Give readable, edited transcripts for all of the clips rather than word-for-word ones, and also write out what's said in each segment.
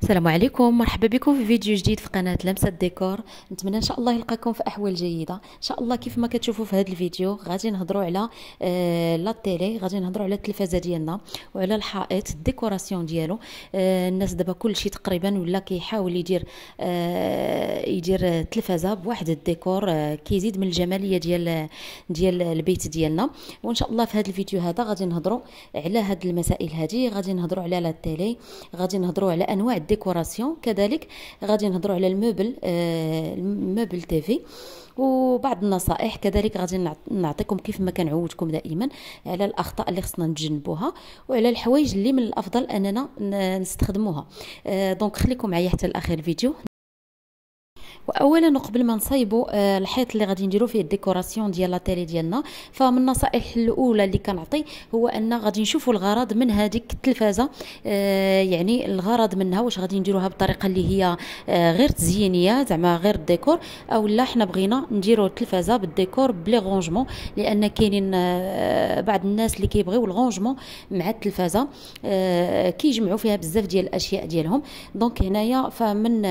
السلام عليكم، مرحبا بكم في فيديو جديد في قناة لمسة ديكور. نتمنى ان شاء الله يلقاكم في احوال جيدة. ان شاء الله كيف ما كتشوفوا في هذا الفيديو غادي نهضروا على لا تيلي، غادي نهضروا على التلفازة ديالنا وعلى الحائط الديكوراسيون ديالو. الناس دابا كلشي تقريبا ولا كيحاول يدير التلفازة بواحد الديكور كيزيد من الجمالية ديال البيت ديالنا. وان شاء الله في هذا الفيديو هذا غادي نهضروا على هاد المسائل هذه، غادي نهضروا على لا تيلي، غادي نهضروا على انواع الديكوراسيون، كذلك غادي نهضروا على الموبل تيفي وبعض النصائح. كذلك غادي نعطيكم كيف ما كنعودكم دائما على الاخطاء اللي خصنا نتجنبوها وعلى الحوايج اللي من الافضل اننا نستخدموها. دونك خليكم معايا حتى لاخر الفيديو. واولا وقبل ما نصايبوا الحيط اللي غادي نديروا فيه الديكوراسيون ديال لا تيلي ديالنا، فمن النصائح الاولى اللي كنعطي هو ان غادي نشوفوا الغرض من هذيك التلفازه. يعني الغرض منها واش غادي نديروها بطريقه اللي هي غير تزيينيه زعما غير الديكور، او لا حنا بغينا نديروا التلفازه بالديكور بلي غونجمون، لان كاينين بعض الناس اللي كيبغيو الغونجمون مع التلفازه، كيجمعوا فيها بزاف ديال الاشياء ديالهم. دونك هنايا فمن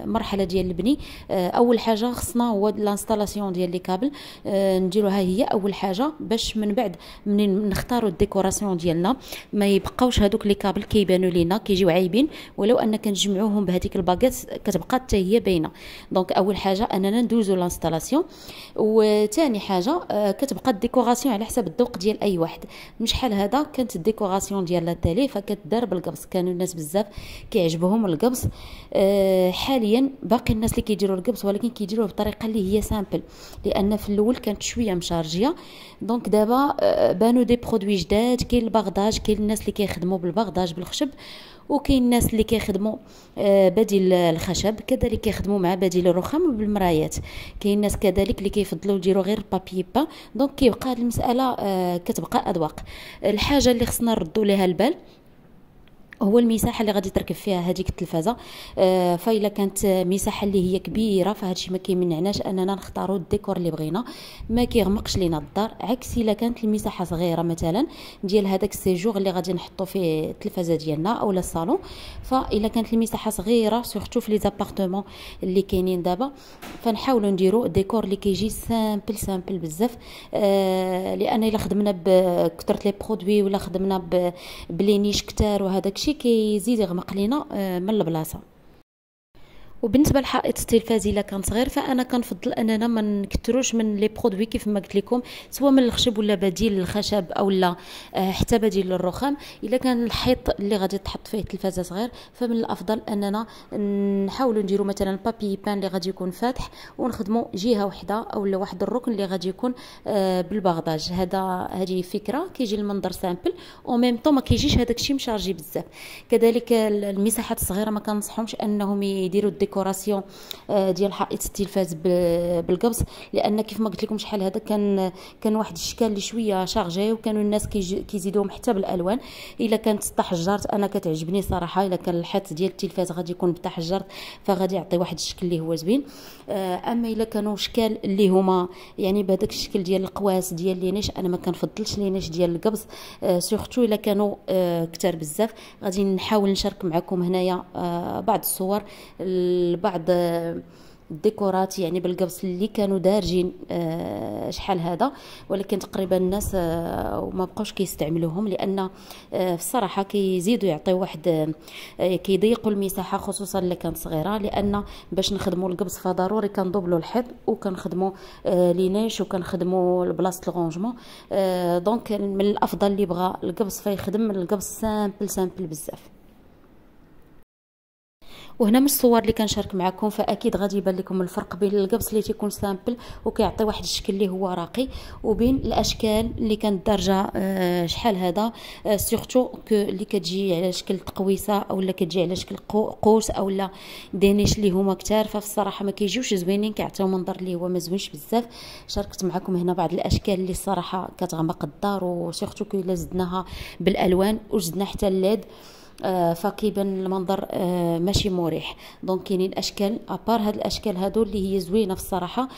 مرحله ديال البني اول حاجه خصنا هو الانستالاسيون ديال لي كابل، نديروها هي اول حاجه باش من بعد منين نختاروا الديكوراسيون ديالنا ما يبقاوش هذوك لي كابل كيبانوا لينا كيجيو عايبين، ولو ان كنجمعوهم بهذيك الباكيت كتبقى حتى هي باينه. دونك اول حاجه اننا ندوزو الانستالاسيون، وثاني حاجه كتبقى الديكوراسيون على حسب الذوق ديال اي واحد. شحال هذا كانت الديكوراسيون ديال لا تيلي فكتدار بالقبص، كانوا الناس بزاف كيعجبهم القبص. حاليا باقي الناس اللي كيديروا القبص ولكن كيديروه بطريقه اللي هي سامبل، لان في الاول كانت شويه مشارجيه. دونك دابا بانوا دي برودوي جداد، كاين البغداج، كاين الناس اللي كيخدموا بالبغداج بالخشب، وكاين الناس اللي كيخدموا بديل الخشب، كذلك كيخدموا مع بديل الرخام بالمرايات. كاين الناس كذلك اللي كيفضلوا يديروا غير بابي با. دونك كيبقى هذه المساله كتبقى اذواق. الحاجه اللي خصنا نردوا ليها البال هو المساحه اللي غادي تركب فيها هذيك التلفازه. فاذا كانت مساحه اللي هي كبيره فهادشي ما كيمنعناش اننا نختاروا الديكور اللي بغينا، ما كيغمقش لينا الدار. عكس الا كانت المساحه صغيره مثلا ديال هذاك السيجور اللي غادي نحطوا فيه التلفازه ديالنا اولا الصالون، فاذا كانت المساحه صغيره سورتو في لي زابارتمون اللي كاينين دابا فنحاولوا نديروا ديكور اللي كيجي سامبل بزاف. لان الا خدمنا بكثره لي برودوي ولا خدمنا بلينيش كتار وهذاك الشيء كيزيد يغمق لينا من البلاصه. وبالنسبه للحائط التلفازي الا كان صغير فانا كنفضل اننا ما نكثروش من لي برودوي كيف ما قلت لكم، سواء من الخشب ولا بديل الخشب او لا حتى بديل الرخام. الا كان الحيط اللي غادي تحط فيه التلفازه صغير فمن الافضل اننا نحاولوا نديروا مثلا بابي بان اللي غادي يكون فاتح ونخدموا جهه واحده او واحد الركن اللي غادي يكون بالبغداج. هذه فكره كيجي المنظر سامبل او ميم طون ما كيجيش هذاك الشيء مشارجي بزاف. كذلك المساحات الصغيره ما كنصحهمش انهم يديروا ديكوراسيون ديال حائط التلفاز بالقبص، لان كيف ما قلت لكم شحال هذا كان واحد الشكال اللي شويه شارجي، وكانوا الناس كيزيدوهم حتى بالالوان. الا كانت تحجرت انا كتعجبني صراحه، الا كان الحيط ديال التلفاز غادي يكون بتحجرت فغادي يعطي واحد الشكل اللي هو زوين. اما الا كانوا شكال اللي هما يعني بهذاك الشكل ديال القواس ديال لينيش، انا ما كنفضلش لينيش ديال القبص سورتو الا كانوا كتار بزاف. غادي نحاول نشارك معكم هنايا بعض الصور بعض الديكورات يعني بالقبص اللي كانوا دارجين شحال هذا، ولكن تقريبا الناس ما بقاوش كيستعملوهم، لان في الصراحه كيزيدوا يعطيو واحد كيضيقوا المساحه خصوصا اللي كانت صغيره. لان باش نخدموا القبص فضروري كنضبلوا الحيط وكنخدموا لينيش وكنخدموا بلاصه الغونجمون. دونك من الافضل اللي بغى القبص فيخدم القبص سامبل بزاف. وهنا من الصور اللي كنشارك معكم فاكيد غادي يبان لكم الفرق بين القبص اللي تيكون سامبل وكيعطي واحد الشكل اللي هو راقي، وبين الاشكال اللي كانت دارجه شحال هذا سورتو اللي كتجي على شكل تقويسه او لا كتجي على شكل قوس او لا دينيش اللي هما كتار، ففي الصراحه ما كيجيوش زوينين، كيعطيو منظر اللي هو ما زوينش بزاف. شاركت معكم هنا بعض الاشكال اللي الصراحه كتغمق الدار، وسورتو الا زدناها بالالوان وزدنا حتى الليد فكيبان المنظر ماشي مريح. دونك كاينين اشكال ابار هاد الاشكال هادو اللي هي زوينه في الصراحه،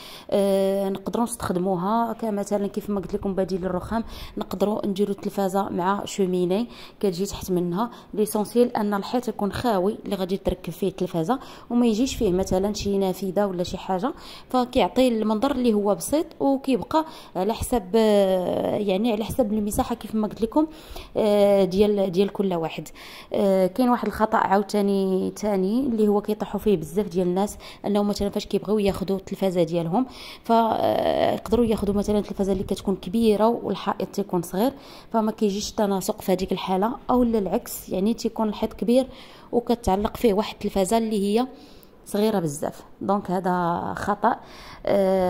نقدروا نستخدموها كمثلا كيف ما قلت لكم بديل للرخام. نقدروا نديروا التلفازه مع شوميني كتجي تحت منها. ليسونسيال ان الحيط يكون خاوي اللي غادي تركب فيه التلفازه، وما يجيش فيه مثلا شي نافذه ولا شي حاجه، فكيعطي المنظر اللي هو بسيط وكيبقى على حسب يعني على حسب المساحه كيف ما قلت لكم ديال كل واحد. كاين واحد الخطا عاوتاني ثاني اللي هو كيطيحوا فيه بزاف ديال الناس، انهم مثلا فاش كيبغيو ياخذوا التلفازه ديالهم فيقدروا ياخذوا مثلا التلفازه اللي كتكون كبيره والحائط تيكون صغير، فما كيجيش تناسق في هذيك الحاله، او العكس يعني تيكون الحيط كبير وكتعلق فيه واحد التلفازه اللي هي صغيره بزاف. دونك هذا خطا.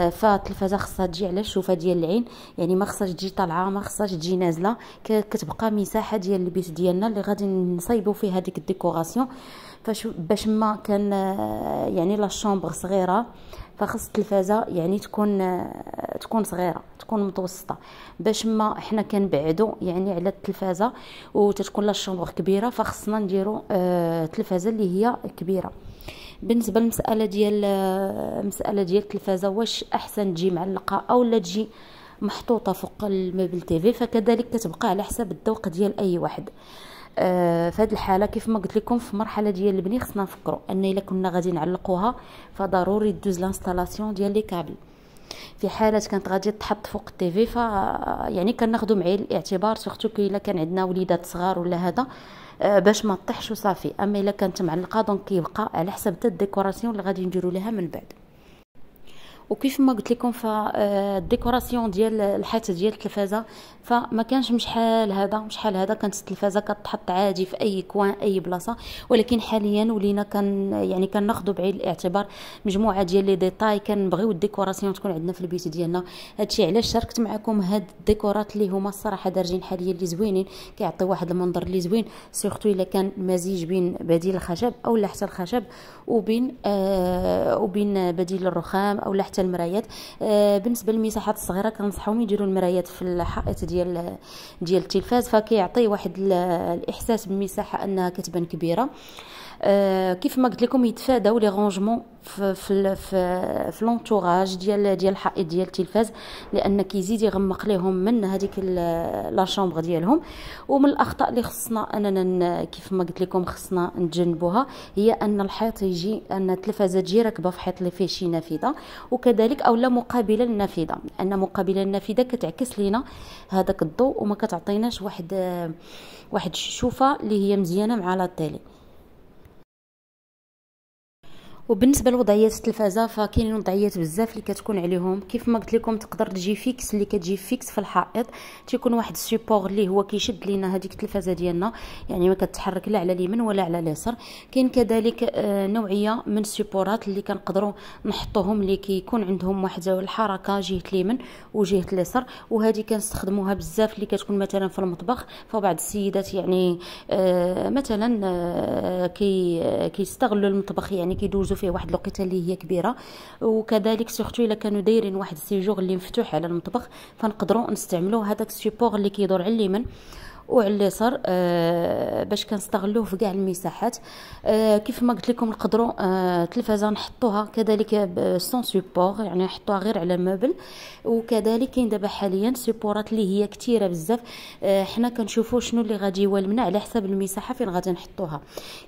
فالتلفازه خصها تجي على الشوفه ديال العين، يعني ما خصهاش تجي طالعه ما خصهاش تجي نازله، كتبقى مساحه ديال البيت ديالنا اللي غادي نصايبوا فيه هذيك الديكوراسيون. باش ما كان يعني لا شامبر صغيره، فخص التلفازه يعني تكون صغيره، تكون متوسطه، باش ما حنا كنبعدوا يعني على التلفازه وتتكون لا شامبر كبيره، فخصنا نديروا التلفازه اللي هي كبيره. بالنسبه للمساله ديال التلفازه واش احسن تجي معلقه او لا تجي محطوطه فوق المبل تيفي، فكذلك كتبقى على حسب الذوق ديال اي واحد. في هذه الحاله كيف ما قلت لكم في مرحله ديال البني خصنا نفكروا ان الا كنا غادي نعلقوها فضروري دوز لانستالاسيون ديال لي كابل. في حاله كانت غادي تحط فوق التيفي ف يعني كناخذوا معين الاعتبار سورتو كي الا كان عندنا وليدات صغار ولا هذا باش ما تطيحش وصافي. اما الا كانت معلقه دونك كيبقى على حسب حتى الديكوراسيون اللي غادي نديروا لها من بعد. وكيف ما قلت لكم فالديكوراسيون ديال الحيط ديال التلفازه فما كانش شحال هذا كانت التلفازه كتحط عادي في اي كوان اي بلاصه، ولكن حاليا ولينا كناخذوا بعين الاعتبار مجموعه ديال لي ديتاي، كنبغيو الديكوراسيون تكون عندنا في البيت ديالنا. هادشي علاش شاركت معكم هاد الديكورات اللي هما الصراحه دارجين حاليا اللي زوينين، كيعطيو واحد المنظر اللي زوين، سورتو الا كان مزيج بين بديل الخشب او لا حتى الخشب وبين بديل الرخام او لا حتى المرايات. بالنسبه للمساحات الصغيره كنصحهم يديروا المرايات في الحائط ديال التلفاز، فكيعطي واحد الاحساس بالمساحه انها كتبان كبيره. كيف ما قلت لكم يتفاداو لي رونجمون في لونطوراج ديال الحائط ديال التلفاز، لان كيزيد يغمق لهم من هذيك لا شامبر ديالهم. ومن الاخطاء اللي خصنا اننا كيف ما قلت لكم خصنا نتجنبوها هي ان الحيط ان التلفازه تجي راكبه في حيط اللي فيه شي نافذه، وكذلك اولا مقابله للنافذه، لان مقابله للنافذه كتعكس لينا هذاك الضوء وما كتعطيناش واحد الشوفه اللي هي مزيانه مع لا تيلي. وبالنسبه لوضعيات التلفازه فكاينين وضعيات بزاف اللي كتكون عليهم. كيف ما قلت لكم تقدر تجي فيكس، اللي كتجي فيكس في الحائط تيكون واحد السيبور اللي هو كيشد لينا هذيك التلفازه ديالنا، يعني ما كتحرك لا على اليمين ولا على اليسار. كاين كذلك نوعيه من السيبورات اللي كنقدروا نحطوهم اللي كيكون عندهم واحد الحركه جهه اليمين وجهه اليسار، وهذه كنستخدموها بزاف اللي كتكون مثلا في المطبخ. فبعض السيدات يعني مثلا كيستغلوا المطبخ، يعني كيدوزوا فيه واحد الوقيته اللي هي كبيره، وكذلك سورتو الا كانوا دايرين واحد السيجور اللي مفتوح على المطبخ فنقدروا نستعملوا هذاك السيبور اللي كيدور على اليمين وعلى اليسار باش كنستغلوه في كاع المساحات. كيف ما قلت لكم نقدروا التلفازه نحطوها كذلك سون سيبور، يعني نحطوها غير على الموبل. وكذلك كاين دابا حاليا سيبورات اللي هي كثيره بزاف، حنا كنشوفوا شنو اللي غادي يوالمنا على حساب المساحه فين غادي نحطوها.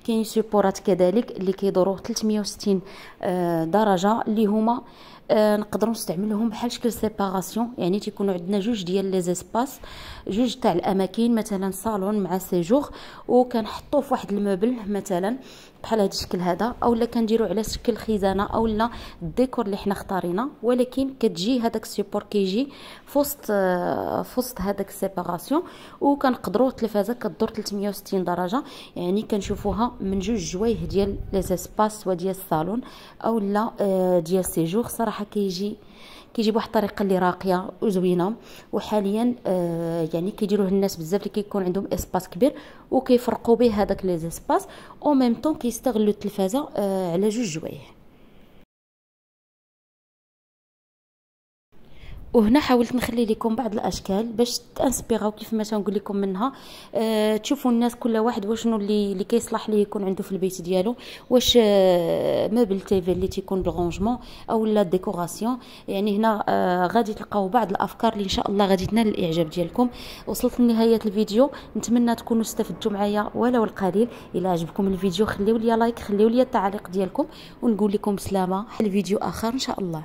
كاين سيبورات كذلك اللي كيدوروا 360 درجه اللي هما نقدروا نستعملوهم بحال شكل سيباراسيون، يعني تيكونوا عندنا جوج ديال لي زيسباس، جوج تاع الاماكن، مثلا صالون مع سيجور، وكنحطوه في واحد الموبل مثلا بحال هذا الشكل هذا، اولا كنديروا على شكل خزانه اولا الديكور اللي حنا اختارينا. ولكن كتجي هذاك السيبور كيجي فوسط هذاك السيباراسيون، وكنقدروا التلفازه كدور 360 درجه، يعني كنشوفوها من جوج جوايه ديال لي زيسباس وديال الصالون اولا ديال سيجور. صراحه كيجي بواحد الطريقه اللي راقيه وزوينه. وحاليا يعني كيديروه الناس بزاف اللي كيكون عندهم اسباس كبير وكيفرقوا به هذاك لي زيسباس، او ميم طون كيستغلوا التلفازه على جوج جوايه. وهنا حاولت نخلي لكم بعض الاشكال باش تانسبيراو كيف ما تنقول لكم منها. تشوفوا الناس كل واحد واشنو اللي كيصلح ليه يكون عنده في البيت ديالو، واش مبل تيفي اللي تيكون بالرونجمون او لا ديكوراسيون. يعني هنا غادي تلقاو بعض الافكار اللي ان شاء الله غادي تنال الاعجاب ديالكم. وصلت لنهايه الفيديو، نتمنى تكونوا استفدتوا معايا ولو القليل. الى عجبكم الفيديو خليوا لي لايك، خليوا لي التعليق ديالكم، ونقول لكم بسلامه الفيديو اخر ان شاء الله.